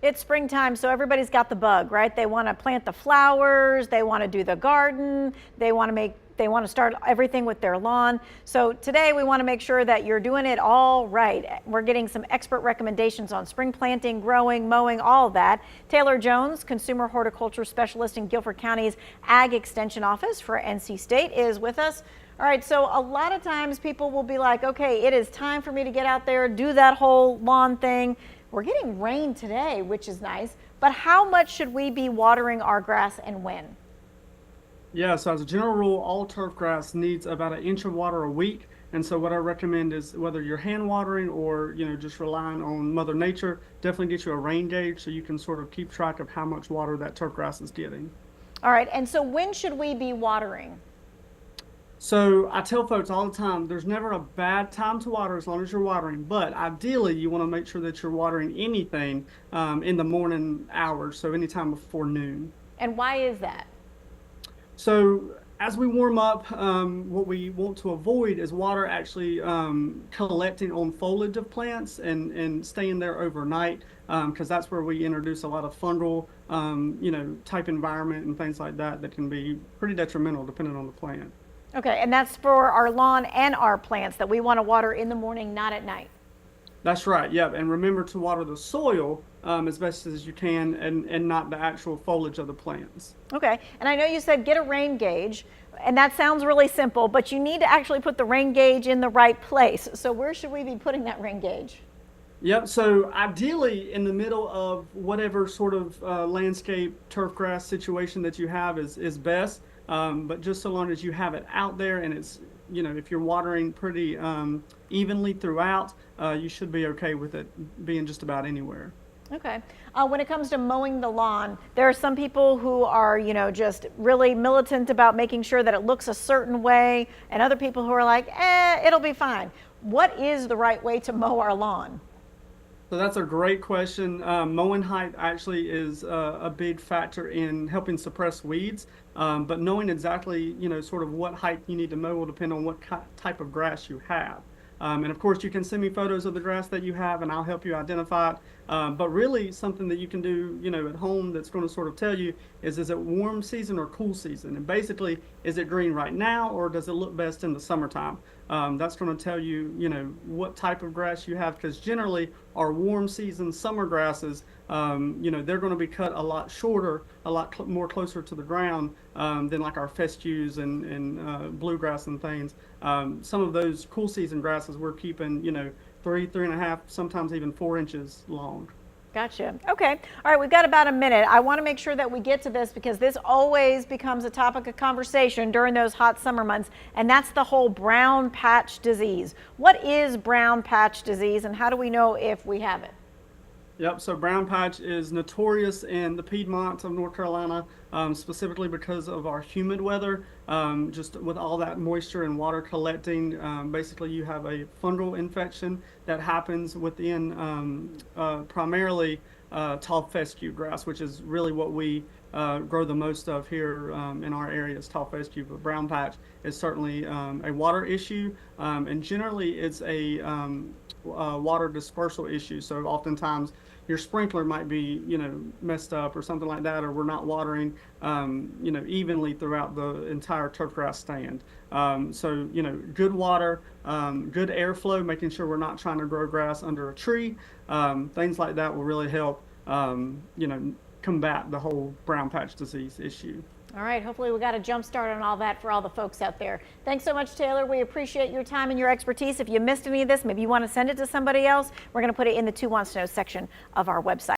It's springtime, so everybody's got the bug, right? They want to plant the flowers, they want to do the garden, they want to start everything with their lawn. So today we want to make sure that you're doing it all right. We're getting some expert recommendations on spring planting, growing, mowing, all of that. Taylor Jones, Consumer Horticulture Specialist in Guilford County's Ag Extension Office for NC State, is with us. All right, so a lot of times people will be like, okay, it is time for me to get out there, do that whole lawn thing. We're getting rain today, which is nice, but how much should we be watering our grass and when? Yeah, so as a general rule, all turf grass needs about an inch of water a week. And so what I recommend is whether you're hand watering or, just relying on Mother Nature, definitely get you a rain gauge so you can sort of keep track of how much water that turf grass is getting. All right, and so when should we be watering? So I tell folks all the time, there's never a bad time to water as long as you're watering, but ideally you want to make sure that you're watering anything in the morning hours, so anytime before noon. And why is that? So as we warm up, what we want to avoid is water actually collecting on foliage of plants and staying there overnight, because that's where we introduce a lot of fungal, type environment and things like that that can be pretty detrimental depending on the plant. Okay, and that's for our lawn and our plants that we want to water in the morning, not at night. That's right. Yep. And remember to water the soil as best as you can and not the actual foliage of the plants. Okay, and I know you said get a rain gauge, and that sounds really simple, but you need to actually put the rain gauge in the right place. So where should we be putting that rain gauge? Yep. So ideally, in the middle of whatever sort of landscape turf grass situation that you have is best. But just so long as you have it out there and it's, if you're watering pretty evenly throughout, you should be okay with it being just about anywhere. Okay. When it comes to mowing the lawn, there are some people who are, just really militant about making sure that it looks a certain way, and other people who are like, it'll be fine. What is the right way to mow our lawn? So that's a great question. Mowing height actually is a big factor in helping suppress weeds, but knowing exactly, sort of what height you need to mow will depend on what type of grass you have. And of course, you can send me photos of the grass that you have, and I'll help you identify it. But really, something that you can do, at home that's going to sort of tell you is it warm season or cool season? And basically, is it green right now, or does it look best in the summertime? That's going to tell you, what type of grass you have, because generally, our warm season summer grasses, they're going to be cut a lot shorter, a lot more closer to the ground than like our fescues and bluegrass and things. Some of those cool season grasses we're keeping, 3.5, sometimes even 4 inches long. Gotcha. Okay. All right. We've got about a minute. I want to make sure that we get to this because this always becomes a topic of conversation during those hot summer months, and that's the whole brown patch disease. What is brown patch disease, and how do we know if we have it? Yep, so brown patch is notorious in the Piedmont of North Carolina, specifically because of our humid weather. Just with all that moisture and water collecting, basically you have a fungal infection that happens within primarily tall fescue grass, which is really what we grow the most of here in our area is tall fescue. But brown patch is certainly a water issue, and generally it's a water dispersal issue. So oftentimes your sprinkler might be, messed up or something like that, or we're not watering, evenly throughout the entire turf grass stand. So, good water, good airflow, making sure we're not trying to grow grass under a tree. Things like that will really help, combat the whole brown patch disease issue. All right. Hopefully we got a jump start on all that for all the folks out there. Thanks so much, Taylor. We appreciate your time and your expertise. If you missed any of this, maybe you want to send it to somebody else, we're going to put it in the Two Wants to Know section of our website.